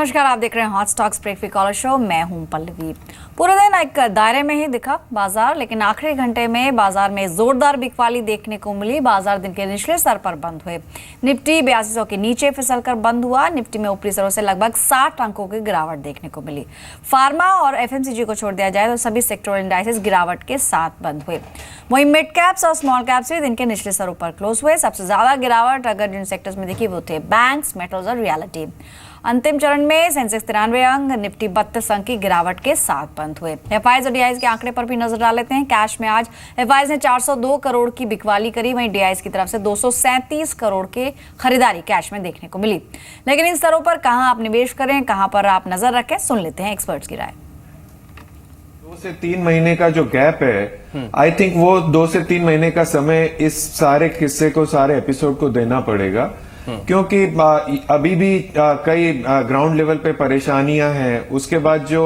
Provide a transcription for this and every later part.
नमस्कार, आप देख रहे हैं hot stocks breakfast caller show. मैं हूं पल्लवी। पूरे दिन एक दायरे में ही दिखा बाजार, लेकिन आखिरी घंटे में बाजार में जोरदार बिकवाली देखने को मिली। बाजार दिन के निचले स्तर पर बंद हुए। निफ्टी 8200 के नीचे फिसलकर बंद हुआ। निफ्टी में ऊपरी स्तरों से लगभग 60 अंकों की गिरावट देखने को मिली। फार्मा और एफएमसीजी को छोड़ दिया जाए तो सभी सेक्टोरल इंडाइसेस गिरावट के साथ बंद हुए। वहीं मिड कैप्स और स्मॉल कैप्स भी दिन के निचले स्तरों पर क्लोज हुए। सबसे ज्यादा गिरावट अगर जिन सेक्टर्स में देखी वो थे बैंक्स, मेटल्स और रियलिटी। अंतिम चरण में सेंसेक्स 93 अंक, निफ्टी 32 अंक की गिरावट के साथ बंद हुए। एफआईज और डीआईज के आंकड़े पर भी नजर डाल लेते हैं। कैश में आज एफआईज ने 402 करोड़ की बिकवाली करी, वहीं डीआईज की तरफ से 237 करोड़ की खरीदारी कैश में देखने को मिली। लेकिन इन स्तरों पर कहां आप निवेश करें, कहां पर आप नजर रखें, सुन लेते हैं एक्सपर्ट्स की राय। 2 से 3 महीने का जो गैप है, आई थिंक वो 2 से 3 महीने का समय इस सारे किस्से को, सारे एपिसोड को देना पड़ेगा, क्योंकि अभी भी कई ग्राउंड लेवल पे परेशानियां हैं। उसके बाद जो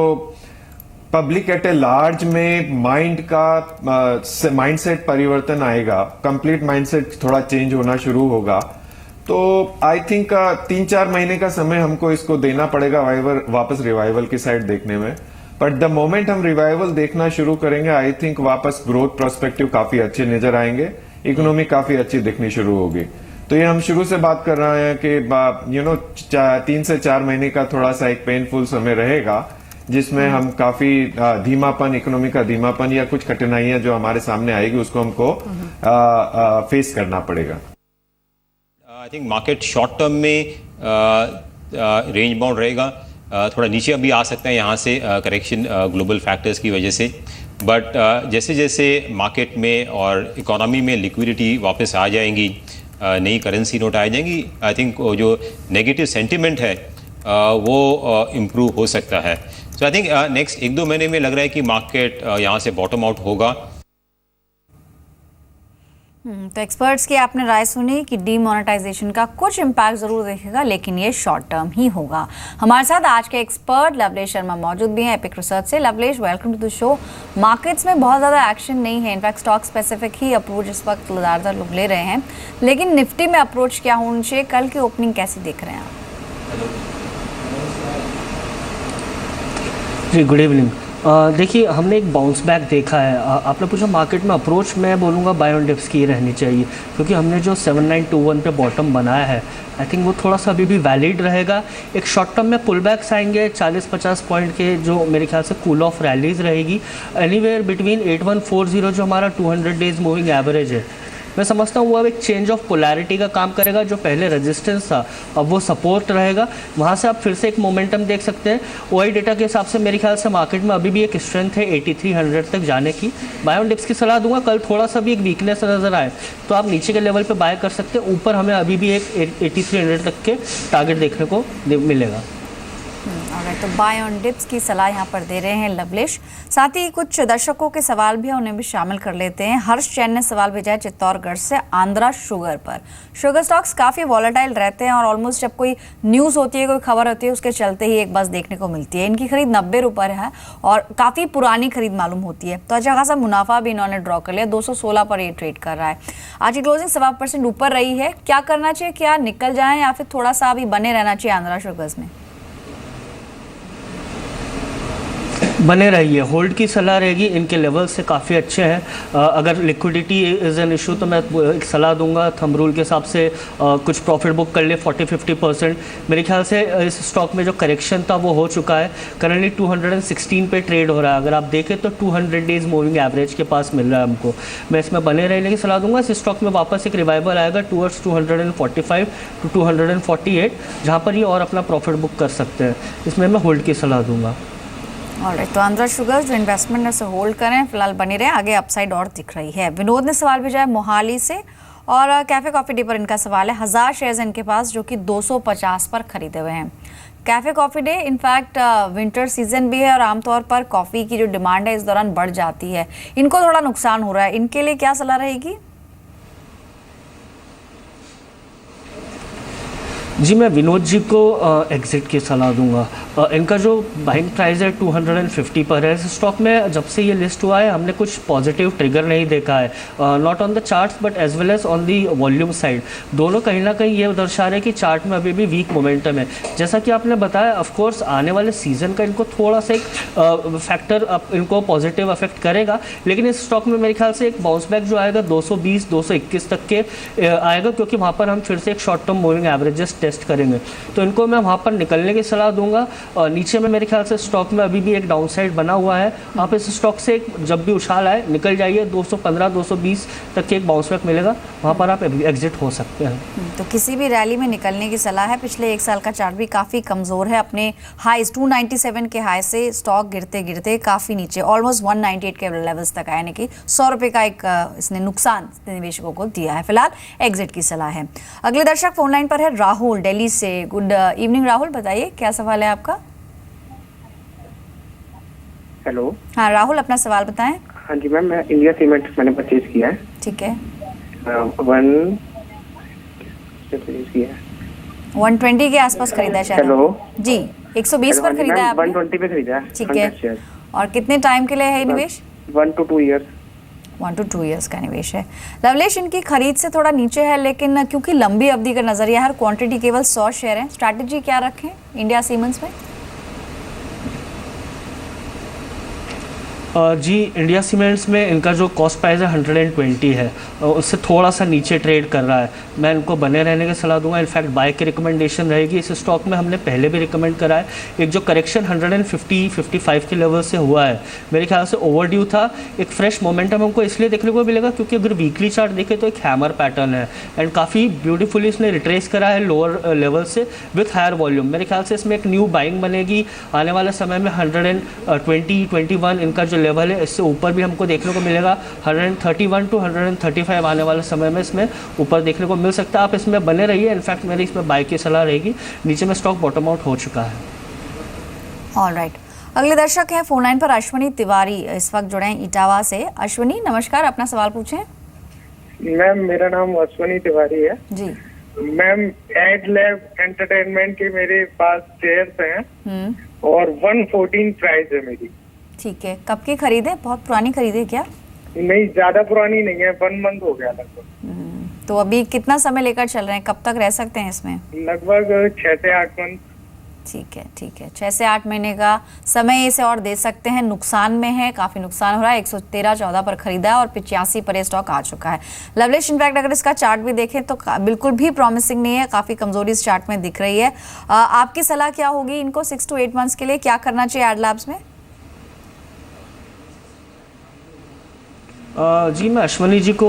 पब्लिक एट ए लार्ज में माइंडसेट परिवर्तन आएगा, कंप्लीट माइंडसेट थोड़ा चेंज होना शुरू होगा। तो आई थिंक 3-4 महीने का समय हमको इसको देना पड़ेगा वापस रिवाइवल की साइड देखने में। बट द मोमेंट हम रिवाइवल देखना शुरू करेंगे, आई थिंक वापस ग्रोथ प्रोस्पेक्टिव काफी अच्छे नजर आएंगे, इकोनॉमी काफी अच्छी दिखनी शुरू होगी। तो ये हम शुरू से बात कर रहे हैं कि 3 से 4 महीने का थोड़ा सा एक पेनफुल समय रहेगा, जिसमें हम काफी धीमापन, इकोनॉमी का धीमापन या कुछ कठिनाइयां जो हमारे सामने आएगी उसको हमको फेस करना पड़ेगा। I think market short term में रेंज बाउंड रहेगा, थोड़ा नीचे अभी आ सकता है यहाँ से करेक्शन ग्लोबल फैक्टर्स की वजह से। बट जैसे जैसे मार्केट में और इकोनॉमी में लिक्विडिटी वापस आ जाएंगी, नई करेंसी नोट आ जाएंगी, आई थिंक जो नेगेटिव सेंटिमेंट है वो इम्प्रूव हो सकता है। सो आई थिंक नेक्स्ट 1-2 महीने में लग रहा है कि मार्केट यहाँ से बॉटम आउट होगा। तो एक्सपर्ट्स की आपने राय सुनी कि डीमोनेटाइजेशन का कुछ इम्पैक्ट जरूर देखेगा, लेकिन ये शॉर्ट टर्म ही होगा। हमारे साथ आज के एक्सपर्ट लवलेश शर्मा मौजूद भी हैं एपिक रिसर्च से। Lovlesh, welcome to the show. Markets में बहुत ज़्यादा एक्शन नहीं है, इनफैक्ट स्टॉक स्पेसिफिक ही अप्रोच इस वक्त ज़्यादातर लोग ले रहे हैं, लेकिन निफ्टी में अप्रोच क्या होना चाहिए? कल की ओपनिंग कैसे देख रहे हैं आप? जी, गुड इवनिंग। देखिए, हमने एक बाउंस बैक देखा है। आपने पूछा मार्केट में अप्रोच, मैं बोलूँगा बाय ऑन डिप्स की रहनी चाहिए, क्योंकि हमने जो 7921 पे बॉटम बनाया है, आई थिंक वो थोड़ा सा अभी भी वैलिड रहेगा। एक शॉर्ट टर्म में पुल बैक्स आएंगे 40-50 पॉइंट के, जो मेरे ख्याल से कूल ऑफ रैलीज रहेगी एनीवेयर बिटवीन 8140 जो हमारा 200 डेज मूविंग एवरेज है। मैं समझता हूँ वो अब एक चेंज ऑफ पोलैरिटी का काम करेगा। जो पहले रेजिस्टेंस था अब वो सपोर्ट रहेगा, वहाँ से आप फिर से एक मोमेंटम देख सकते हैं। ओआई डेटा के हिसाब से मेरे ख्याल से मार्केट में अभी भी एक स्ट्रेंथ है 8300 तक जाने की। बाय ऑन डिप्स की सलाह दूंगा, कल थोड़ा सा भी एक वीकनेस नजर आए तो आप नीचे के लेवल पे बाय कर सकते हैं। ऊपर हमें अभी भी एक 8300 तक के टारगेट देखने को मिलेगा। तो बाय ऑन डिप्स की सलाह यहाँ पर दे रहे हैं लवलेश। साथ ही कुछ दर्शकों के सवाल भी हैं, उन्हें भी शामिल कर लेते हैं। हर्ष जैन ने सवाल भेजा है चित्तौड़गढ़ से आंध्रा शुगर पर। शुगर स्टॉक्स काफ़ी वॉलेटाइल रहते हैं और ऑलमोस्ट जब कोई न्यूज़ होती है, कोई खबर होती है, उसके चलते ही एक बस देखने को मिलती है। इनकी खरीद 90 रुपये है और काफ़ी पुरानी खरीद मालूम होती है, तो अच्छा खासा मुनाफा भी इन्होंने ड्रॉ कर लिया। 216 पर ये ट्रेड कर रहा है। आज की क्लोजिंग 7% ऊपर रही है। क्या करना चाहिए? क्या निकल जाए या फिर थोड़ा सा अभी बने रहना चाहिए आंध्रा शुगर्स में? बने रहिए, होल्ड की सलाह रहेगी। इनके लेवल से काफ़ी अच्छे हैं। अगर लिक्विडिटी इज़ एन इशू तो मैं एक सलाह दूंगा, थंब रूल के हिसाब से कुछ प्रॉफिट बुक कर ले 40-50%। मेरे ख्याल से इस स्टॉक में जो करेक्शन था वो हो चुका है। करंटली 216 पे ट्रेड हो रहा है। अगर आप देखें तो 200 डेज मूविंग एवरेज के पास मिल रहा है हमको। मैं इसमें बने रहने की सलाह दूंगा। इस स्टॉक में वापस एक रिवाइवल आएगा टूवर्ड्स 245 to 248, जहाँ पर ये और अपना प्रॉफिट बुक कर सकते हैं। इसमें मैं होल्ड की सलाह दूंगा। ऑलराइट, तो आंध्रा शुगर्स जो इन्वेस्टमेंट है उसे होल्ड करें, फिलहाल बनी रहे, आगे अपसाइड और दिख रही है। विनोद ने सवाल भेजा है मोहाली से और कैफे कॉफी डे पर इनका सवाल है। 1000 शेयर्स इनके पास जो कि 250 पर खरीदे हुए हैं। Cafe coffee day in fact winter season भी है और आमतौर पर कॉफी की जो डिमांड है इस दौरान बढ़ जाती है। इनको थोड़ा नुकसान हो रहा है, इनके लिए क्या सलाह रहेगी? जी मैं विनोद जी को एग्ज़िट की सलाह दूंगा। इनका जो बाइंग प्राइस है 250 पर है। इस स्टॉक में जब से ये लिस्ट हुआ है हमने कुछ पॉजिटिव ट्रिगर नहीं देखा है, not on the charts but as well as on the volume side. दोनों कहीं ना कहीं ये दर्शा रहे हैं कि चार्ट में अभी भी वीक मोमेंटम है। जैसा कि आपने बताया, ऑफ कोर्स आने वाले सीजन का इनको थोड़ा सा एक फैक्टर इनको पॉजिटिव अफेक्ट करेगा, लेकिन इस स्टॉक में मेरे ख्याल से एक बाउंस बैक जो आएगा 220 221 तक के आएगा, क्योंकि वहाँ पर हम फिर से एक short term moving averages test करेंगे। तो इनको मैं वहाँ पर निकलने की सलाह दूंगा। और नीचे में मेरे ख्याल से स्टॉक में अभी भी एक डाउन साइड बना हुआ है। आप इस स्टॉक से जब भी उछाल आए निकल जाइए, 215 220 तक के एक बाउंस बैक मिलेगा, वहाँ पर आप एग्जिट हो सकते हैं। तो किसी भी रैली में निकलने की सलाह है। पिछले एक साल का चार्ट भी काफ़ी कमज़ोर है। अपने हाईज 297 के हाई से स्टॉक गिरते गिरते काफ़ी नीचे ऑलमोस्ट 198 के लेवल्स तक आए, यानी कि 100 रुपये का एक इसने नुकसान निवेशकों को दिया है। फिलहाल एग्जिट की सलाह है। अगले दर्शक फोन लाइन पर है राहुल दिल्ली से। गुड इवनिंग राहुल, बताइए क्या सवाल है आपका। हेलो। हाँ राहुल, अपना सवाल बताएं। हाँ जी मैम, मैं इंडिया सीमेंट मैंने परचेज किया है। ठीक है। 120 के आसपास खरीदा है शायद। हेलो जी, 120 पर खरीदा है आपने। 120 पे खरीदा है। ठीक है। और कितने टाइम के लिए है निवेश? 1 to 2 years। 1 to 2 years का निवेश है। लवलेश, इनकी खरीद से थोड़ा नीचे है, लेकिन क्योंकि लंबी अवधि का नजरिया है और क्वांटिटी केवल 100 शेयर है, स्ट्रैटेजी क्या रखें इंडिया सीमेंट्स में? जी इंडिया सीमेंट्स में इनका जो कॉस्ट प्राइस है 120 है, उससे थोड़ा सा नीचे ट्रेड कर रहा है। मैं इनको बने रहने की सलाह दूंगा। इनफैक्ट बाय की रिकमेंडेशन रहेगी। इस स्टॉक में हमने पहले भी रिकमेंड करा है। एक जो करेक्शन 150-55 के लेवल से हुआ है, मेरे ख्याल से ओवरड्यू था। एक फ्रेश मोमेंटम हमको इसलिए देखने को मिलेगा क्योंकि अगर वीकली चार्ट देखें तो एक हैमर पैटर्न है एंड काफ़ी ब्यूटीफुली इसने रिट्रेस करा है लोअर लेवल से विथ हायर वॉल्यूम। मेरे ख्याल से इसमें एक न्यू बाइंग बनेगी आने वाले समय में। 120-121 इनका जो लेवल है, इससे ऊपर भी हमको देखने को मिलेगा। 131 to 135 आने वाले समय में इसमें ऊपर देखने को मिल सकता है। आप इसमें बने रहिए। इनफैक्ट मेरी इसमें बाय की सलाह रहेगी। नीचे में स्टॉक बॉटम आउट हो चुका है। ऑलराइट, अगले दर्शक हैं फोन लाइन पर अश्वनी तिवारी, इस वक्त जुड़े हैं इटावा से। अश्वनी नमस्कार, अपना सवाल पूछें। मैम मेरा नाम अश्वनी तिवारी है जी। मैम एड लैब एंटरटेनमेंट के मेरे पास शेयर्स हैं और 114 प्राइस है मेरी। ठीक है, कब की खरीदे? बहुत पुरानी खरीदे क्या? नहीं, ज्यादा पुरानी नहीं है, 1 month हो गया लगभग। तो अभी कितना समय लेकर चल रहे हैं? कब तक रह सकते हैं इसमें? लगभग 6 से 8 मंथ। ठीक है, ठीक है। 6 से 8 महीने का समय इसे और दे सकते हैं। नुकसान में है, काफ़ी नुकसान हो रहा है। 113-14 पर खरीदा है और 85 पर ये स्टॉक आ चुका है। लवलेश, इनफैक्ट अगर इसका चार्ट भी देखें तो बिल्कुल भी प्रॉमिसिंग नहीं है, काफ़ी कमजोरी इस चार्ट में दिख रही है। आपकी सलाह क्या होगी इनको 6 to 8 मंथ्स के लिए? क्या करना चाहिए एड लैब्स में? जी मैं अश्वनी जी को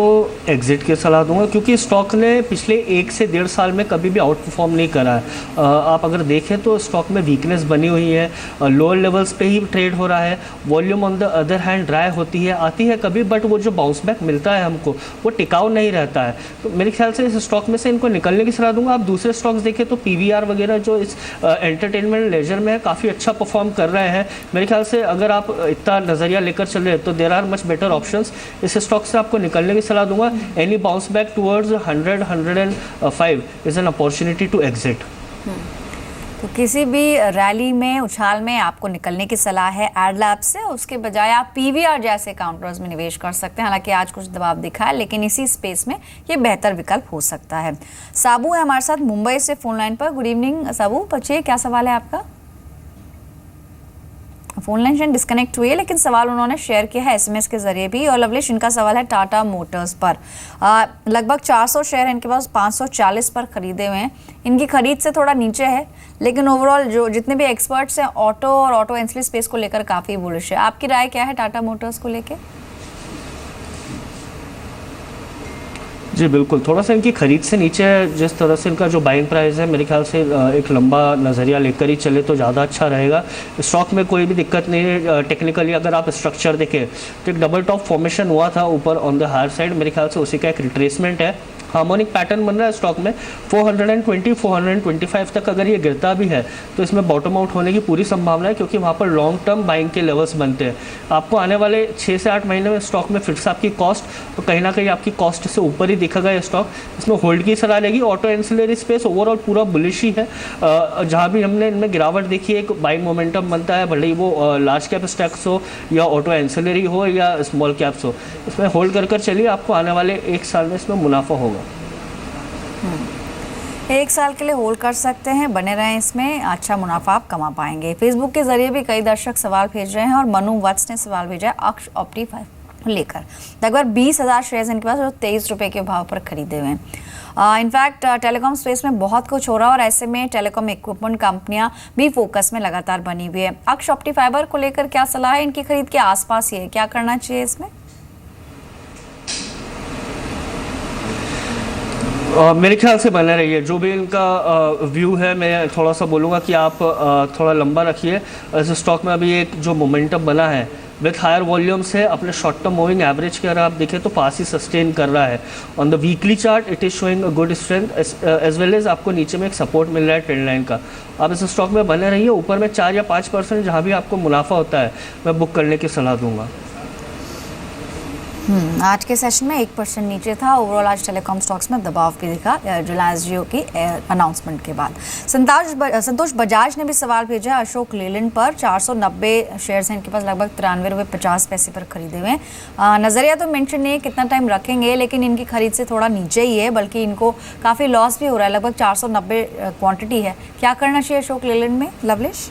एग्जिट की सलाह दूंगा क्योंकि स्टॉक ने पिछले 1 से 1.5 साल में कभी भी आउट परफॉर्म नहीं करा है। आप अगर देखें तो स्टॉक में वीकनेस बनी हुई है, लोअर लेवल्स पे ही ट्रेड हो रहा है। Volume on the other hand dry होती है, आती है कभी, बट वो जो बाउंस बैक मिलता है हमको वो टिकाऊ नहीं रहता है। तो मेरे ख्याल से इस स्टॉक में से इनको निकलने की सलाह दूंगा। आप दूसरे स्टॉक्स देखें तो PVR वगैरह जो इस एंटरटेनमेंट लेजर में है काफ़ी अच्छा परफॉर्म कर रहे हैं। मेरे ख्याल से अगर आप इतना नज़रिया लेकर चले तो there are much better options. इस स्टॉक से आपको निकलने की सलाह दूंगा। Any bounce back towards 100-105 is an opportunity to exit. तो किसी भी रैली में, उछाल में आपको निकलने की सलाह है एड लैब से। उसके बजाय आप PVR जैसे काउंटर्स में निवेश कर सकते हैं। हालांकि आज कुछ दबाव दिखा है, लेकिन इसी स्पेस में ये बेहतर विकल्प हो सकता है। साबू है हमारे साथ मुंबई से फोन लाइन पर। गुड इवनिंग साबू, पूछिए क्या सवाल है आपका। फोन लाइन शायद डिस्कनेक्ट हुई है, लेकिन सवाल उन्होंने शेयर किया है SMS के जरिए भी। और लवलेश, इनका सवाल है टाटा मोटर्स पर। लगभग 400 शेयर इनके पास 540 पर खरीदे हुए हैं। इनकी खरीद से थोड़ा नीचे है, लेकिन ओवरऑल जो जितने भी एक्सपर्ट्स हैं ऑटो और ऑटो एंसिलरी स्पेस को लेकर काफ़ी बुलिश है। आपकी राय क्या है टाटा मोटर्स को लेकर? जी बिल्कुल, थोड़ा सा इनकी खरीद से नीचे है। जिस तरह से इनका जो बाइंग प्राइस है, मेरे ख्याल से एक लंबा नज़रिया लेकर ही चले तो ज़्यादा अच्छा रहेगा। स्टॉक में कोई भी दिक्कत नहीं है। टेक्निकली अगर आप स्ट्रक्चर देखें तो एक डबल टॉप फॉर्मेशन हुआ था ऊपर ऑन द हायर साइड, मेरे ख्याल से उसी का एक रिट्रेसमेंट है। हार्मोनिक पैटर्न बन रहा है स्टॉक में। 420 425 तक अगर ये गिरता भी है तो इसमें बॉटम आउट होने की पूरी संभावना है, क्योंकि वहाँ पर लॉन्ग टर्म बाइंग के लेवल्स बनते हैं। आपको आने वाले 6 से 8 महीने में स्टॉक में फिर से आपकी कॉस्ट तो कहीं ना कहीं आपकी कॉस्ट से ऊपर ही दिखेगा ये स्टॉक। इसमें होल्ड की सलाह रहेगी। ऑटो एंसिलरी स्पेस ओवरऑल पूरा बुलिश ही है। जहाँ भी हमने इनमें गिरावट देखी है, एक बाइंग मोमेंटम बनता है, भले ही वो लार्ज कैप स्टॉक्स हो या ऑटो एंसिलरी हो या स्मॉल कैप्स हो। इसमें होल्ड कर चलिए, आपको आने वाले 1 साल में इसमें मुनाफा होगा। 1 साल के लिए होल्ड कर सकते हैं, बने रहें इसमें, अच्छा मुनाफा आप कमा पाएंगे। फेसबुक के जरिए भी कई दर्शक सवाल भेज रहे हैं और मनु वत्स ने सवाल भेजा है अक्ष ऑप्टिफाई लेकर। लगभग 20,000 शेयर्स इनके पास जो 23 रुपये के भाव पर खरीदे हुए हैं। इनफैक्ट टेलीकॉम स्पेस में बहुत कुछ हो रहा है और ऐसे में टेलीकॉम इक्विपमेंट कंपनियां भी फोकस में लगातार बनी हुई है। अक्ष ऑप्टिफाइबर को लेकर क्या सलाह है? इनकी खरीद के आसपास ही है, क्या करना चाहिए इसमें? मेरे ख्याल से बना रही है। जो भी इनका व्यू है, मैं थोड़ा सा बोलूँगा कि आप थोड़ा लंबा रखिए। इस स्टॉक में अभी एक जो मोमेंटम बना है विथ हायर वॉल्यूम्स है, अपने शॉर्ट टर्म मूविंग एवरेज के अगर आप देखें तो पास ही सस्टेन कर रहा है। On the weekly chart it is showing a good strength as well as आपको नीचे में एक सपोर्ट मिल रहा है ट्रेंड लाइन का। आप इस स्टॉक में बने रहिए। ऊपर में 4 या 5% जहाँ भी आपको मुनाफा होता है मैं बुक करने की सलाह दूंगा। आज के सेशन में 1% नीचे था। ओवरऑल आज टेलीकॉम स्टॉक्स में दबाव भी दिखा रिलायंस जियो की अनाउंसमेंट के बाद। संतोष बजाज ने भी सवाल भेजा अशोक लेलैंड पर। 490 शेयर्स हैं इनके पास, लगभग 93 रुपये 50 पैसे पर खरीदे हुए हैं। नज़रिया तो मेंशन नहीं है कितना टाइम रखेंगे, लेकिन इनकी खरीद से थोड़ा नीचे ही है, बल्कि इनको काफ़ी लॉस भी हो रहा है। लगभग 490 क्वांटिटी है। क्या करना चाहिए अशोक लेलैंड में, लवलेश?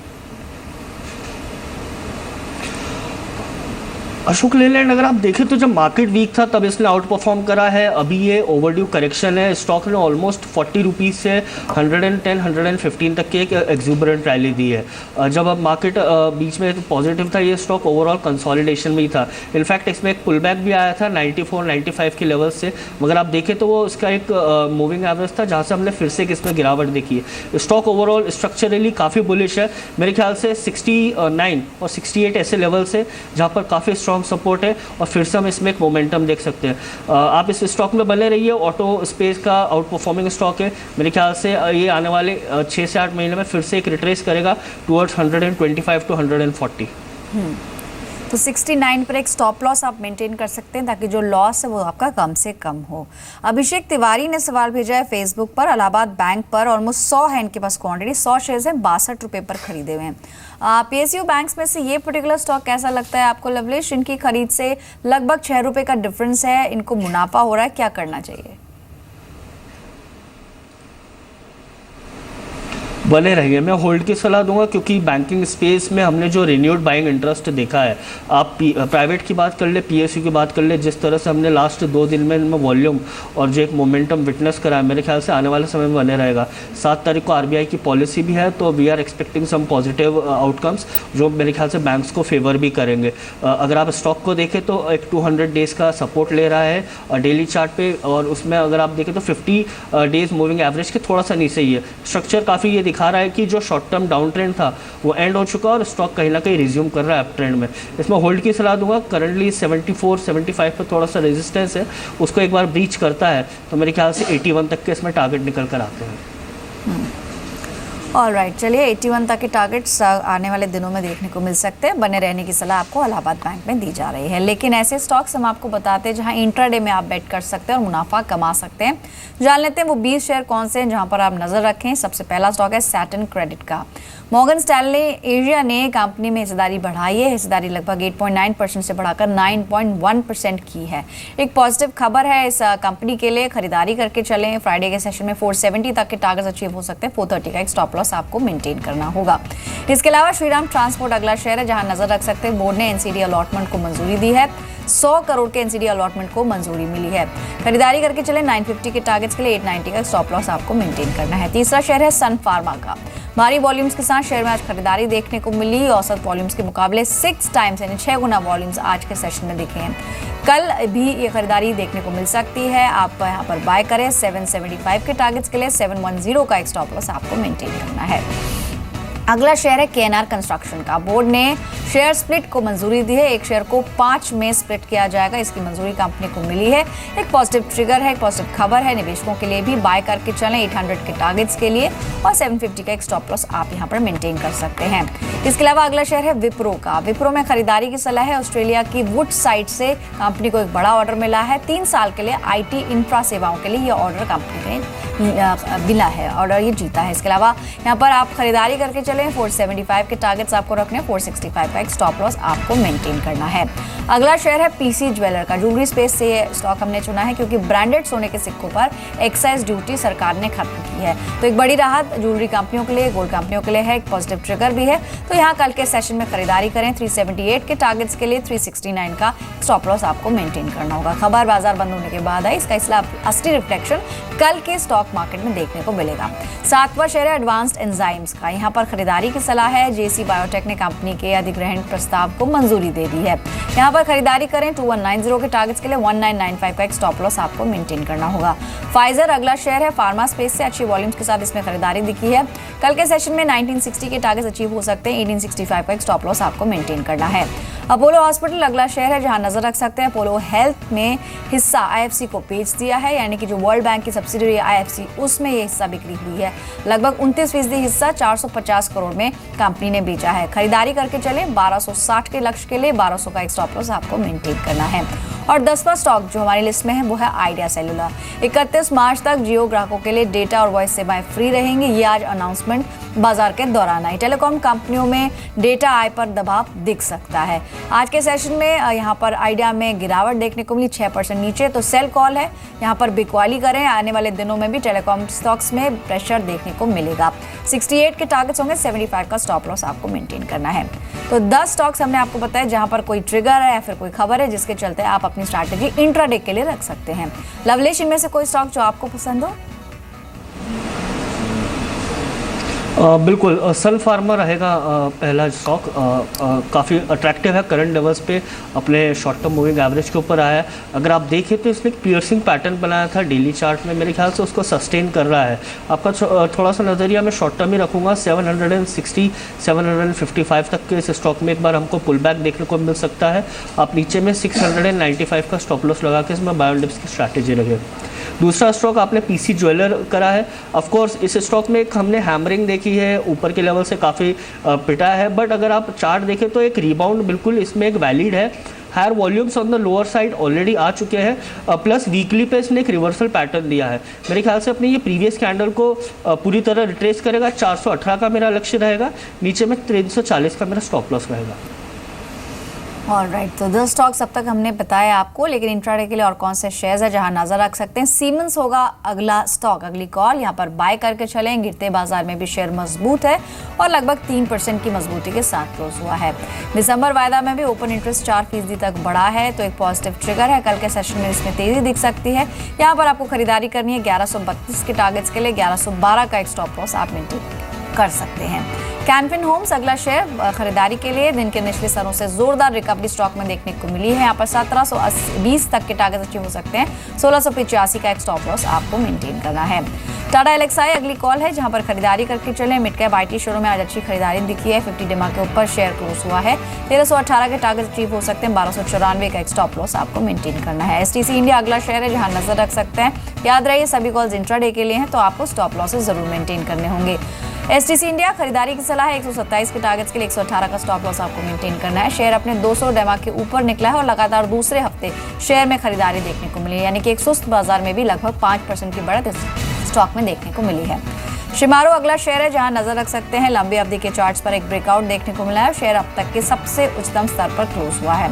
अशोक लेलैंड अगर आप देखें तो जब मार्केट वीक था तब इसने आउट परफॉर्म करा है। अभी ये ओवरड्यू करेक्शन है। स्टॉक ने ऑलमोस्ट 40 रुपीज़ से 110 115 तक की एक एक्सूबरेंट रैली दी है। जब अब मार्केट बीच में पॉजिटिव था, ये स्टॉक ओवरऑल कंसोलिडेशन में ही था। इनफैक्ट इसमें एक पुल बैक भी आया था 94 95 के लेवल से, मगर आप देखें तो वो इसका एक मूविंग एवरेज था जहाँ से हमने फिर से इसमें गिरावट देखी है। स्टॉक ओवरऑल स्ट्रक्चरली काफ़ी बुलिश है। मेरे ख्याल से 69 और 68 ऐसे लेवल से जहाँ पर काफ़ी स्ट्रॉन्ग सपोर्ट है और फिर से हम इसमें एक मोमेंटम देख सकते हैं। आप इस स्टॉक में बने रहिए। ऑटो स्पेस का आउट परफॉर्मिंग स्टॉक है। मेरे ख्याल से ये आने वाले 6 से 8 महीने में फिर से एक रिट्रेस करेगा टुवर्ड्स 125 to 140। तो 69 पर एक स्टॉप लॉस आप मेंटेन कर सकते हैं ताकि जो लॉस है वो आपका कम से कम हो। अभिषेक तिवारी ने सवाल भेजा है फेसबुक पर। इलाहाबाद बैंक पर ऑलमोस्ट 100 है इनके पास क्वांटिटी, 100 शेयर्स हैं, 62 रुपये पर खरीदे हुए हैं। PSU बैंक्स में से ये पर्टिकुलर स्टॉक कैसा लगता है आपको लवलेश? इनकी खरीद से लगभग 6 रुपये का डिफरेंस है, इनको मुनाफा हो रहा है, क्या करना चाहिए? बने रहिए। मैं होल्ड की सलाह दूंगा क्योंकि बैंकिंग स्पेस में हमने जो रिन्यूड बाइंग इंटरेस्ट देखा है, आप प्राइवेट की बात कर ले, PSU की बात कर ले, जिस तरह से हमने लास्ट 2 दिन में इनमें वॉल्यूम और जो एक मोमेंटम विटनेस करा है, मेरे ख्याल से आने वाले समय में बने रहेगा। 7 तारीख को RBI की पॉलिसी भी है, तो we are expecting some positive outcomes जो मेरे ख्याल से बैंक्स को फेवर भी करेंगे। अगर आप स्टॉक को देखें तो एक 200 डेज़ का सपोर्ट ले रहा है डेली चार्ट पे, और उसमें अगर आप देखें तो 50 डेज़ मूविंग एवरेज के थोड़ा सा नीचे ही है। स्ट्रक्चर काफ़ी ये दिखा रहा है कि जो शॉर्ट टर्म डाउन ट्रेंड था वो एंड हो चुका और स्टॉक कहीं ना कहीं रिज्यूम कर रहा है अप ट्रेंड में। इसमें होल्ड की सलाह दूंगा। करंटली 74 75 पर थोड़ा सा रेजिस्टेंस है, उसको एक बार ब्रीच करता है तो मेरे ख्याल से 81 तक के इसमें टारगेट निकल कर आते हैं। ऑलराइट, चलिए 81 तक के टारगेट्स आने वाले दिनों में देखने को मिल सकते हैं। बने रहने की सलाह आपको इलाहाबाद बैंक में दी जा रही है। लेकिन ऐसे स्टॉक्स हम आपको बताते हैं जहां इंट्राडे में आप बेट कर सकते हैं और मुनाफा कमा सकते हैं। जान लेते हैं वो 20 शेयर कौन से हैं जहां पर आप नजर रखें। सबसे पहला स्टॉक है सैटर्न क्रेडिट का। मॉर्गन स्टैनली एशिया ने कंपनी में हिस्सेदारी बढ़ाई है। हिस्सेदारी लगभग 8.9% से बढ़ाकर 9.1% की है। एक पॉजिटिव खबर है इस कंपनी के लिए। खरीदारी करके चलें। फ्राइडे के सेशन में 470 तक के टारगेट्स अचीव हो सकते हैं। 430 का एक स्टॉप लॉस आपको मेंटेन करना होगा। इसके अलावा श्रीराम ट्रांसपोर्ट अगला शेयर है जहां नजर रख सकते हैं। बोर्ड ने NCD अलॉटमेंट को मंजूरी दी है। 100 करोड़ के NCD अलॉटमेंट को मंजूरी मिली है। खरीदारी करके चले। 950 के टारगेट्स के लिए 890 का स्टॉप लॉस आपको मेंटेन करना है। तीसरा शेयर है सन फार्मा का। भारी वॉल्यूम्स के साथ शेयर में आज खरीदारी देखने को मिली। औसत वॉल्यूम्स के मुकाबले 6 टाइम्स यानी 6 गुना वॉल्यूम्स आज के सेशन में दिखे हैं। कल भी ये खरीदारी देखने को मिल सकती है। आप यहाँ पर बाय करें। 775 के टारगेट्स के लिए 710 का एक स्टॉप लॉस आपको मेंटेन करना है। अगला शेयर है केएनआर कंस्ट्रक्शन का। बोर्ड ने शेयर स्प्लिट को मंजूरी दी है। एक शेयर को 5 में स्प्लिट किया जाएगा, इसकी मंजूरी कंपनी को मिली है। एक पॉजिटिव ट्रिगर है, एक पॉजिटिव खबर है। निवेशकों के लिए भी बाय करके चलें 800 के टारगेट्स के लिए, और 750 का एक स्टॉप लॉस आप यहां पर मेंटेन कर सकते हैं। इसके अलावा अगला शेयर है विप्रो का। विप्रो में खरीदारी की सलाह है। ऑस्ट्रेलिया की वुड साइड से कंपनी को एक बड़ा ऑर्डर मिला है। 3 साल के लिए आईटी इंफ्रा सेवाओं के लिए यह ऑर्डर कंपनी ने मिला है, ऑर्डर ये जीता है। इसके अलावा यहाँ पर आप खरीदारी करके चलें। 475 के टारगेट्स आपको रखने, 465 का एक स्टॉप लॉस आपको मेंटेन करना है। अगला शेयर है पीसी ज्वेलर का। ज्वेलरी स्पेस से ये स्टॉक हमने चुना है क्योंकि ब्रांडेड सोने के सिक्कों पर एक्साइज ड्यूटी सरकार ने खत्म की है, तो एक बड़ी राहत ज्वेलरी कंपनियों के लिए, गोल्ड कंपनियों के लिए है। एक पॉजिटिव ट्रिगर भी है, तो यहाँ कल के सेशन में खरीदारी करें। 378 के टारगेट्स के लिए 369 का स्टॉप लॉस आपको मेंटेन करना होगा। खबर बाजार बंद होने के बाद है, इसका असली रिफ्लेक्शन कल के स्टॉक मार्केट में देखने को मिलेगा। 7वां शेयर है एडवांस्ड एंजाइम्स का। यहाँ पर खरीदारी की सलाह है। जेसी बायोटेक ने कंपनी के अधिग्रहण प्रस्ताव को मंजूरी दे दी है। यहाँ पर खरीदारी करें। 2190 के टारगेट्स के लिए 1995 का एक स्टॉप लॉस आपको मेंटेन करना होगा। फाइजर अगला शेयर है। फार्मा स्पेस से अच्छी वॉल्यूम्स के साथ इसमें खरीदारी दिखी है। कल के सेशन में 1960 के टारगेट्स अचीव हो सकते हैं। 1865 का एक स्टॉप लॉस आपको मेंटेन करना है। अपोलो हॉस्पिटल अगला शेयर है जहां नजर रख सकते हैं। अपोलो हेल्थ में हिस्सा आईएफसी को बेच दिया है, यानी कि जो वर्ल्ड बैंक की सब्सिडियरी आईएफसी उसमें ये हिस्सा बिक्री हुई है। लगभग 29% हिस्सा 450 करोड़ में कंपनी ने बेचा है। खरीदारी करके चले। 1260 के लक्ष्य के लिए 1200 का एक स्टॉप लॉस आपको मेंटेन करना है। और 10वां स्टॉक जो हमारी लिस्ट में है वो है आइडिया सेलुलर। 31 मार्च तक जियो ग्राहकों के लिए डेटा और वॉइस सेवाएं फ्री रहेंगी। ये आज अनाउंसमेंट बाजार के दौरान आई। टेलीकॉम कंपनियों में डेटा आय पर दबाव दिख सकता है। आज के सेशन में यहाँ पर आइडिया में गिरावट देखने को मिली 6% नीचे, तो सेल कॉल है। यहाँ पर बिकवाली करें। आने वाले दिनों में भी टेलीकॉम स्टॉक्स में प्रेशर देखने को मिलेगा। 68 के टारगेट्स होंगे। 75 का स्टॉप लॉस आपको मेंटेन करना है। तो 10 स्टॉक्स हमने आपको बताया जहां पर कोई ट्रिगर है या फिर कोई खबर है जिसके चलते आप अपनी स्ट्रैटेजी इंट्राडे के लिए रख सकते हैं। लवलेश, इनमें से कोई स्टॉक जो आपको पसंद हो? बिल्कुल सन फार्मा रहेगा पहला स्टॉक। काफ़ी अट्रैक्टिव है। करंट लेवल्स पे अपने शॉर्ट टर्म मूविंग एवरेज के ऊपर आया है। अगर आप देखें तो इसने एक पियर्सिंग पैटर्न बनाया था डेली चार्ट में, मेरे ख्याल से उसको सस्टेन कर रहा है। आपका थोड़ा सा नज़रिया मैं शॉर्ट टर्म ही रखूँगा। 760 755 तक के इस स्टॉक में एक बार हमको पुल बैक देखने को मिल सकता है। आप नीचे में 695 का स्टॉप लॉस लगा के इसमें बाय ऑन डिप्स की स्ट्रैटेजी रखे। दूसरा स्टॉक आपने पीसी ज्वेलर करा है। ऑफ कोर्स इस स्टॉक में एक हमने हैमरिंग देखी है, ऊपर के लेवल से काफ़ी पिटा है, बट अगर आप चार्ट देखें तो एक रिबाउंड बिल्कुल इसमें एक वैलिड है। Higher volumes on the lower side already आ चुके हैं, प्लस वीकली पे इसने एक रिवर्सल पैटर्न दिया है। मेरे ख्याल से अपने ये प्रीवियस कैंडल को पूरी तरह रिट्रेस करेगा। 418 का मेरा लक्ष्य रहेगा। नीचे में 340 का मेरा स्टॉप लॉस रहेगा। ऑलराइट, तो 10 स्टॉक्स अब तक हमने बताया आपको, लेकिन इंट्राडे के लिए और कौन से शेयर्स है जहां नजर रख सकते हैं? सीमेंस होगा अगला स्टॉक, अगली कॉल। यहां पर बाय करके चलें। गिरते बाजार में भी शेयर मजबूत है और लगभग 3% की मजबूती के साथ क्लोज हुआ है। दिसंबर वायदा में भी ओपन इंटरेस्ट 4% तक बढ़ा है, तो एक पॉजिटिव ट्रिगर है। कल के सेशन में इसमें तेजी दिख सकती है। यहाँ पर आपको खरीदारी करनी है। 1132 के टारगेट्स के लिए 1112 का एक स्टॉप लॉस आप मेंटेन कर सकते हैं। कैनफिन होम्स अगला शेयर खरीदारी के लिए दिन के निचले स्तरों से जोरदार रिकवरी स्टॉक में देखने को मिली है। यहाँ पर 1720 तक के टारगेट अचीव हो सकते हैं। 1685 का एक स्टॉप लॉस आपको मेंटेन करना है। टाटा एलेक्साई अगली कॉल है जहां पर खरीदारी करके चले। मिड कैप आईटी शेयरों में आज अच्छी खरीदारी दिखी है। 50 डेमा के ऊपर शेयर क्लोज हुआ है। 1318 के टारगेट अचीव हो सकते हैं। 1294 का एक स्टॉप लॉस आपको मेंटेन करना है। एसटीसी इंडिया अगला शेयर है जहां नजर रख सकते हैं। याद रहिए सभी कॉल्स इंट्राडे के लिए हैं, तो आपको स्टॉप लॉसेस जरूर मेंटेन करने होंगे। एसटीसी इंडिया खरीदारी की सलाह है। 127 के टारगेट्स के लिए 118 का स्टॉप लॉस आपको मेंटेन करना है। शेयर अपने 200 डेमा के ऊपर निकला है और लगातार दूसरे हफ्ते शेयर में खरीदारी देखने को मिली है, यानी कि एक सुस्त बाजार में भी लगभग 5% की बढ़त इस स्टॉक में देखने को मिली है। शिमारो अगला शेयर है जहां नजर रख सकते हैं। लंबी अवधि के चार्ट्स पर एक ब्रेकआउट देखने को मिला है। शेयर अब तक के सबसे उच्चतम स्तर पर क्लोज हुआ है।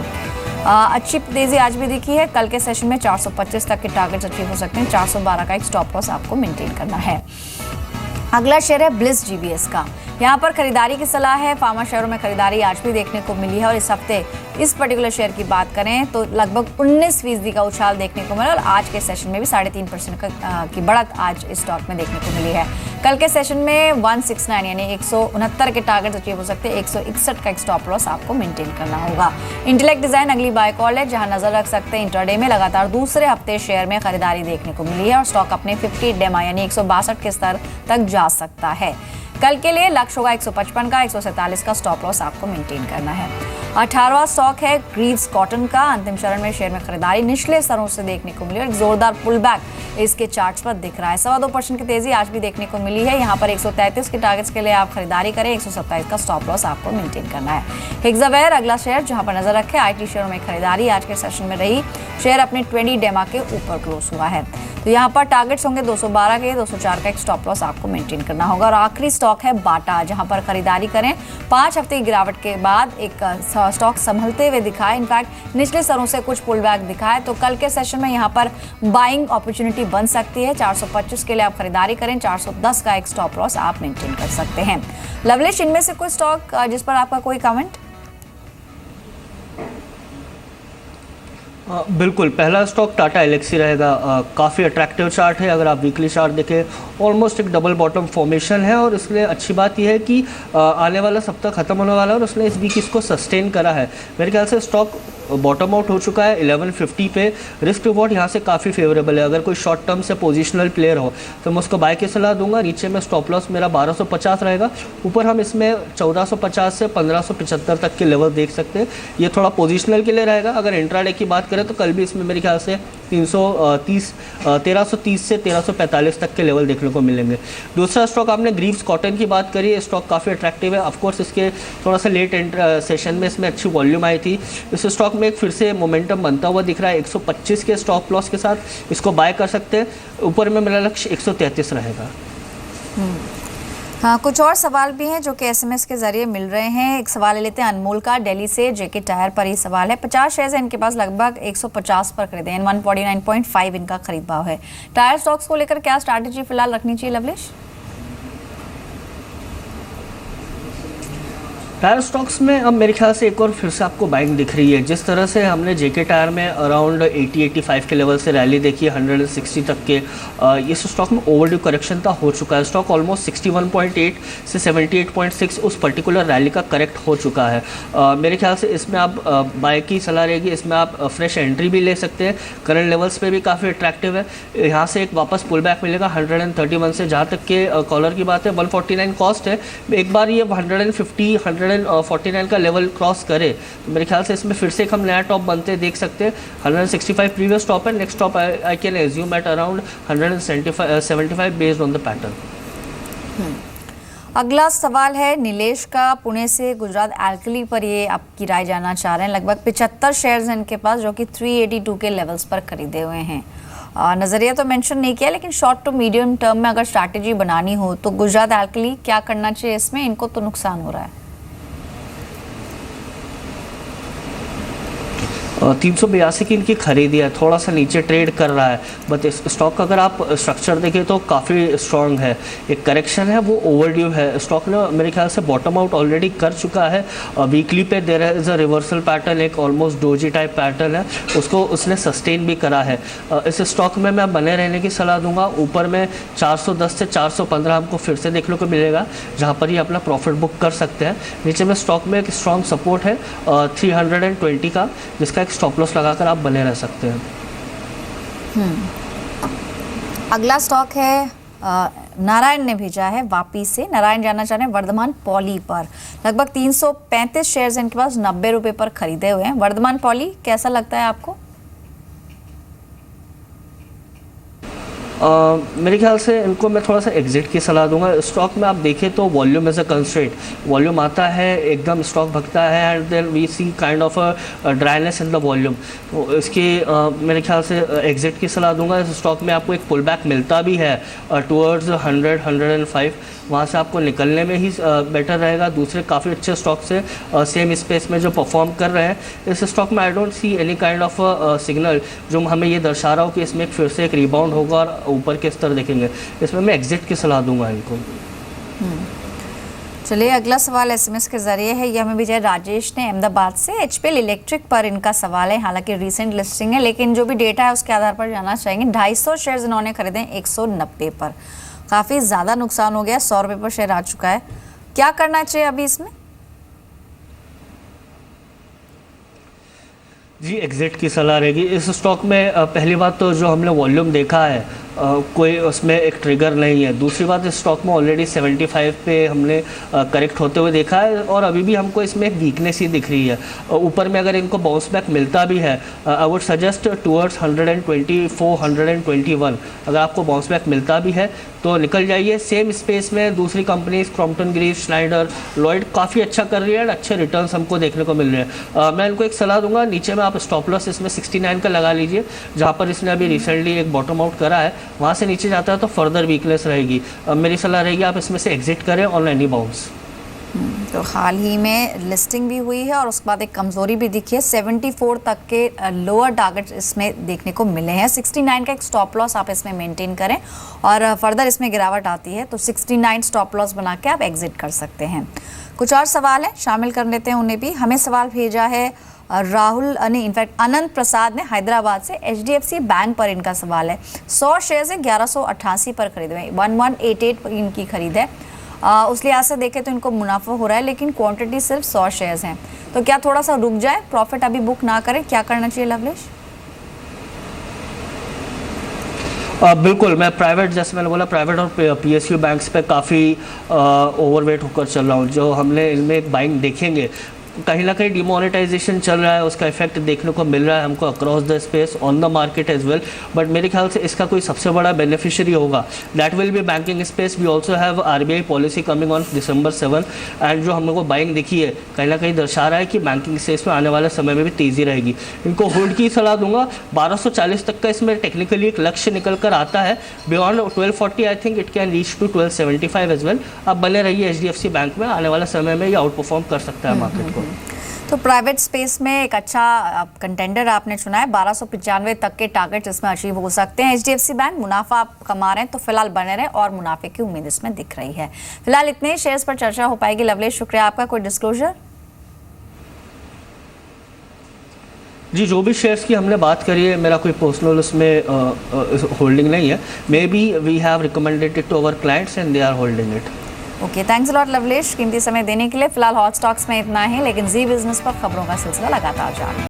अच्छी तेजी आज भी दिखी है। कल के सेशन में 425 तक के टारगेट्स अचीव हो सकते हैं। 412 का एक स्टॉप लॉस आपको मेंटेन करना है। अगला शेयर है ब्लिस जीबीएस का। यहाँ पर खरीदारी की सलाह है। फार्मा शेयरों में खरीदारी आज भी देखने को मिली है और इस हफ्ते इस पर्टिकुलर शेयर की बात करें तो लगभग 19% का उछाल देखने को मिला और आज के सेशन में भी 3.5% की बढ़त आज इस स्टॉक में देखने को मिली है। कल के सेशन में 169 यानी 169 के टारगेट अचीव हो सकते हैं। 161 का एक स्टॉप लॉस आपको मेंटेन करना होगा। इंटेलेक्ट डिजाइन अगली बाय कॉल है जहां नजर रख सकते हैं। इंट्राडे में लगातार दूसरे हफ्ते शेयर में खरीदारी देखने को मिली है और स्टॉक अपने 50 डेमा यानी 162 के स्तर तक जा सकता है। कल के लिए लक्ष्य होगा 155 का, 147 का स्टॉप लॉस आपको मेंटेन करना है। 18वां स्टॉक है ग्रीव्स कॉटन का। अंतिम चरण में शेयर में खरीदारी निचले स्तरों से देखने को मिली और एक जोरदार पुल बैक इसके चार्ट्स पर दिख रहा है। 2.25% की तेजी आज भी देखने को मिली है। यहाँ पर 133 के टारगेट्स के लिए आप खरीदारी करें, 127 का स्टॉप लॉस आपको मेंटेन करना है। हेक्सावेयर अगला शेयर जहां पर नजर रखें। IT शेयरों में खरीदारी आज के सेशन में रही। शेयर अपने 20 डेमा के ऊपर क्लोज हुआ है, तो यहाँ पर टारगेट्स होंगे 212 के, 204 का एक स्टॉप लॉस आपको मेंटेन करना होगा। और आखिरी स्टॉक है बाटा, जहां पर खरीदारी करें। 5 हफ्ते की गिरावट के बाद एक स्टॉक संभलते हुए दिखा है, इनफैक्ट निचले स्तरों से कुछ पुल बैक दिखा है, तो कल के सेशन में यहाँ पर बाइंग अपॉर्चुनिटी बन सकती है। 425 के लिए आप खरीदारी करें, 410 का एक स्टॉप लॉस आप मेंटेन कर सकते हैं। लवलेश, इनमें से कोई स्टॉक जिस पर आपका कोई कमेंट? बिल्कुल, पहला स्टॉक टाटा एलेक्सी रहेगा। काफ़ी अट्रैक्टिव चार्ट है। अगर आप वीकली चार्ट देखें, ऑलमोस्ट एक डबल बॉटम फॉर्मेशन है और इसलिए अच्छी बात यह है कि आने वाला सप्ताह खत्म होने वाला है और उसने इस वीक इसको सस्टेन करा है। मेरे ख्याल से स्टॉक बॉटम आउट हो चुका है 1150 पे। रिस्क रिवॉर्ड यहाँ से काफ़ी फेवरेबल है। अगर कोई शॉर्ट टर्म से पोजिशनल प्लेयर हो तो मैं उसको बाय की सलाह दूंगा। नीचे में स्टॉप लॉस मेरा 1250 रहेगा। ऊपर हम इसमें 1450 से 1575 तक के लेवल देख सकते हैं। ये थोड़ा पोजिशनल के लिए रहेगा। अगर इंट्राडे की बात करें तो कल भी इसमें मेरे ख्याल से 1330 से 1345 तक के लेवल देखने को मिलेंगे। दूसरा स्टॉक आपने ग्रीव्स कॉटन की बात करी है। स्टॉक काफ़ी अट्रैक्टिव है। ऑफकोर्स इसके थोड़ा सा लेट सेशन में इसमें अच्छी वॉल्यूम आई थी। इस स्टॉक में एक फिर से मोमेंटम बनता हुआ दिख रहा है। 125 के स्टॉप लॉस के साथ इसको बाय कर सकते हैं। ऊपर में मेरा लक्ष्य 133 रहेगा। हाँ, कुछ और सवाल भी हैं जो कि SMS के जरिए मिल रहे हैं। एक सवाल ले लेते हैं अनमोल का, दिल्ली से। जेके टायर पर ही सवाल है। 50 शेयर्स हैं इनके पास, लगभग 150 पर खरीदे हैं। 149.5 इनका खरीद भाव है। टायर स्टॉक्स को लेकर क्या स्ट्रैटेजी फिलहाल रखनी चाहिए लवलेश? टायर स्टॉक्स में अब मेरे ख्याल से एक और फिर से आपको बाइंग दिख रही है। जिस तरह से हमने जेके टायर में अराउंड 80-85 के लेवल से रैली देखी है 160 तक के, इस स्टॉक में ओवरड्यू करेक्शन का हो चुका है। स्टॉक ऑलमोस्ट 61.8 से 78.6 उस पर्टिकुलर रैली का करेक्ट हो चुका है। मेरे ख्याल से इसमें आप बाय की सलाह रहेगी। इसमें आप फ्रेश एंट्री भी ले सकते हैं। करंट लेवल्स पे भी काफ़ी अट्रैक्टिव है। यहाँ से एक वापस पुल बैक मिलेगा 131 से। जहाँ तक के कॉलर की बात है 149 कॉस्ट है। एक बार ये 149 का लेवल क्रॉस करे तो मेरे ख्याल से इसमें फिर से एक हम नया टॉप बनते देख सकते हैं। 165 प्रीवियस टॉप है। Next top I can assume at around 175 based on the pattern. अगला सवाल है नीलेश का, पुणे से। गुजरात एल्कली पर ये आपकी राय जानना चाह रहे हैं। लगभग 75 शेयर्स हैं इनके पास, जो कि 382 के लेवल्स पर खरीदे हुए हैं। नज़रिया तो मेंशन नहीं किया, लेकिन शॉर्ट टू मीडियम टर्म में अगर स्ट्रैटेजी बनानी हो तो गुजरात एल्कली क्या करना चाहिए इसमें? इनको तो नुकसान हो रहा है। 382 की इनकी खरीदी है। थोड़ा सा नीचे ट्रेड कर रहा है, बट इस स्टॉक का अगर आप स्ट्रक्चर देखें तो काफ़ी स्ट्रॉन्ग है। एक करेक्शन है वो ओवरड्यू है। स्टॉक ने मेरे ख्याल से बॉटम आउट ऑलरेडी कर चुका है। वीकली पे there is a reversal pattern, एक ऑलमोस्ट डोजी टाइप पैटर्न है, उसको उसने सस्टेन भी करा है। इस स्टॉक में मैं बने रहने की सलाह दूंगा। ऊपर में 410 से 415 हमको फिर से देखने को मिलेगा, जहाँ पर ये अपना प्रॉफिट बुक कर सकते हैं। नीचे में स्टॉक में एक स्ट्रॉन्ग सपोर्ट है 320 का, जिसका स्टॉप लॉस लगाकर आप बने रह सकते हैं। अगला स्टॉक है नारायण ने भेजा है वापी से। नारायण जानना चाह रहे हैं वर्धमान पॉली पर। लगभग 335 शेयर्स इनके पास, 90 रुपए पर खरीदे हुए हैं। वर्धमान पॉली कैसा लगता है आपको? मेरे ख्याल से इनको मैं थोड़ा सा एग्जिट की सलाह दूंगा। स्टॉक में आप देखें तो volume as a constraint, volume आता है एकदम स्टॉक भगता है and then we see kind of a dryness in the volume. तो इसकी मेरे ख्याल से एग्जिट की सलाह दूंगा। इस स्टॉक में आपको एक पुल बैक मिलता भी है टुवर्ड्स 100-105, वहाँ से आपको निकलने में ही बेटर रहेगा। दूसरे काफ़ी अच्छे स्टॉक से सेम स्पेस में जो परफॉर्म कर रहे हैं, इस स्टॉक में I don't see any kind of signal जो हमें ये दर्शा रहा हो कि इसमें फिर से एक रिबाउंड होगा और ऊपर के स्तर देखेंगे। इसमें मैं एग्जिट की सलाह दूंगा इनको। चलिए, अगला सवाल SMS के जरिए है। ये हमें भेजा राजेश ने अहमदाबाद से। HPL इलेक्ट्रिक पर इनका सवाल है। हालांकि रिसेंट लिस्टिंग है, लेकिन जो भी डेटा है उसके आधार पर जानना चाहेंगे। 250 शेयर्स इन्होंने खरीदे 190 पर। काफ़ी ज़्यादा नुकसान हो गया, 100 रुपये पर शेयर आ चुका है। क्या करना चाहिए अभी इसमें? जी, एग्जिट की सलाह रहेगी। इस स्टॉक में पहली बात तो जो हमने वॉल्यूम देखा है कोई उसमें एक ट्रिगर नहीं है। दूसरी बात, इस स्टॉक में ऑलरेडी 75 पे हमने करेक्ट होते हुए देखा है और अभी भी हमको इसमें एक वीकनेस ही दिख रही है। ऊपर में अगर इनको बाउंस बैक मिलता भी है, आई वुड सजेस्ट टूवर्ड्स 124 121, अगर आपको बाउंस बैक मिलता भी है तो निकल जाइए। सेम स्पेस में दूसरी companies Crompton Greaves, Snyder, Lloyd काफ़ी अच्छा कर रही है और अच्छे रिटर्न्स हमको देखने को मिल रहे हैं। मैं इनको एक सलाह दूंगा, नीचे में आप स्टॉप लॉस इसमें 69 का लगा लीजिए, जहाँ पर इसने अभी रिसेंटली एक बॉटम आउट करा है, वहाँ से नीचे जाता है तो फर्दर वीकनेस रहेगी। मेरी सलाह रहेगी आप इसमें से एग्जिट करें ऑन एनी बाउंस। तो हाल ही में लिस्टिंग भी हुई है और उसके बाद एक कमज़ोरी भी दिखी है। 74 तक के लोअर टारगेट इसमें देखने को मिले हैं। 69 का एक स्टॉप लॉस आप इसमें मेंटेन करें और फर्दर इसमें गिरावट आती है तो 69 स्टॉप लॉस बना के आप एग्जिट कर सकते हैं। कुछ और सवाल हैं, शामिल कर लेते हैं उन्हें भी। हमें सवाल भेजा है राहुल ने, इनफैक्ट अनंत प्रसाद ने हैदराबाद से। HDFC बैंक पर इनका सवाल है। 100 शेयर्स है 1188 पर खरीदे हुए, 1188 पर इनकी खरीद है। उस लिहाज से देखें तो इनको मुनाफा हो रहा है, लेकिन क्वांटिटी सिर्फ 100 शेयर्स हैं। तो क्या थोड़ा सा रुक जाए, प्रॉफिट अभी बुक ना करें, क्या करना चाहिए लवलेश? बिल्कुल, मैं प्राइवेट, जैसे मैंने बोला, प्राइवेट और PSU बैंक्स पे काफ़ी ओवरवेट होकर चल रहा हूँ। जो हमने इनमें एक बाइंग देखेंगे, कहीं ना कहीं डिमोनेटाइजेशन चल रहा है, उसका इफेक्ट देखने को मिल रहा है हमको across the space on the market as well. But मेरे ख्याल से इसका कोई सबसे बड़ा बेनिफिशियरी होगा, that will be banking space. We also have RBI policy coming on December 7 and जो हम लोग को बाइंग दिखी है कहीं ना कहीं दर्शा रहा है कि बैंकिंग स्पेस में आने वाले समय में भी तेज़ी रहेगी। इनको होल्ड की सलाह दूंगा। 1240 तक का इसमें टेक्निकली एक लक्ष्य निकल कर आता है। Beyond 1240 I think it can reach to 1275 as well. आप बने रहिए HDFC बैंक में, आने वाले समय में ये आउट परफॉर्म कर सकता है मार्केट को। तो प्राइवेट स्पेस में एक अच्छा कंटेंडर आपने चुना है। 1295 तक के टारगेट इसमें अचीव हो सकते हैं। HDFC बैंक, मुनाफा आप कमा रहे हैं तो फिलहाल बने रहे और मुनाफे की उम्मीद इसमें दिख रही है। फिलहाल इतने शेयर्स पर चर्चा हो पाएगी। लवलेश, शुक्रिया आपका। कोई डिस्क्लोजर? जी, जो भी शेयर्स की हमने बात करी है, मेरा कोई पर्सनल उसमें होल्डिंग नहीं है। Maybe we have recommended it to our clients and they are holding it. Okay, thanks a lot Lovlesh, कीमती समय देने के लिए। फिलहाल हॉट स्टॉक्स में इतना ही, लेकिन जी बिजनेस पर खबरों का सिलसिला लगातार जारी।